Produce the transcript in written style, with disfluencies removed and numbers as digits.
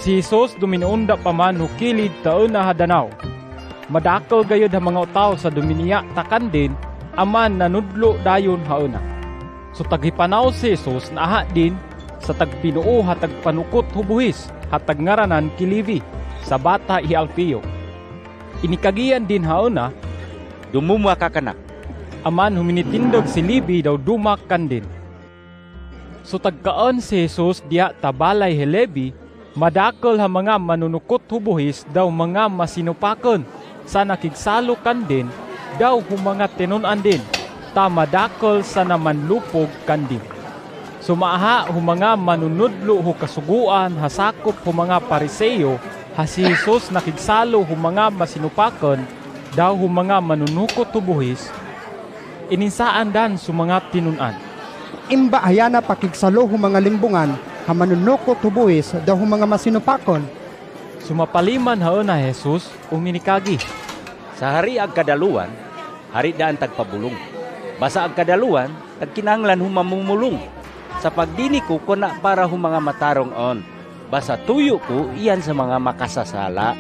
Si Jesus duminuunda pa man hukilid taon na hadanaw. Madakol gayod ang mga utaw sa duminiya takan din, aman nanudlo dayon hauna. So tagipanaw si Jesus naaha din sa tagpinuo hatag panukot hubuhis hatag ngaranan kilivi sa bata Alpeo. Inikagian din hauna, Dumuma ka kanak. aman huminitindog si Levi daw dumakan din. So tagkaan si Jesus diya tabalay Levi, madakol ha mga manunukot hubuhis daw mga masinupakon, sa nakigsalo kan din, daw humanga tinunan din, ta madakol sa namanlupog kan din. Sumaaha humanga manunudlo hu kasuguan hasakop humanga pariseyo, ha si Jesus nakigsalo humanga masinupakon, daw humanga manunukot hubuhis, ininsaan dan sumanga tinunan. Imba ayana pakigsalo hu mga limbungan, ha manunukot hubuhis daw hu mga masinupakon. Sumapaliman haon na Jesus uminikagi. Sa hari ag kadaluan, hari daan tagpabulong. Basa ag kadaluan, tagkinanglan humamumulong. Sa pagdini ko kuna para humanga matarong on. Basa tuyo ko iyan sa mga makasasala.